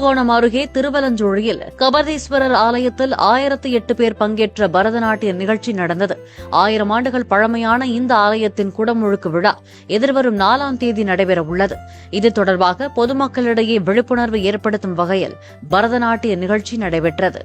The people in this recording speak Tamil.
கும்பகோணம் அருகே திருவலஞ்சோழியில் கபதீஸ்வரர் ஆலயத்தில் 1008 பேர் பங்கேற்ற பரதநாட்டிய நிகழ்ச்சி நடந்தது. 1000 ஆண்டுகள் பழமையான இந்த ஆலயத்தின் குடமுழுக்கு விழா எதிர்வரும் 4ஆம் தேதி நடைபெறவுள்ளது. இது தொடர்பாக பொதுமக்களிடையே விழிப்புணர்வு ஏற்படுத்தும் வகையில் பரதநாட்டிய நிகழ்ச்சி நடைபெற்றது.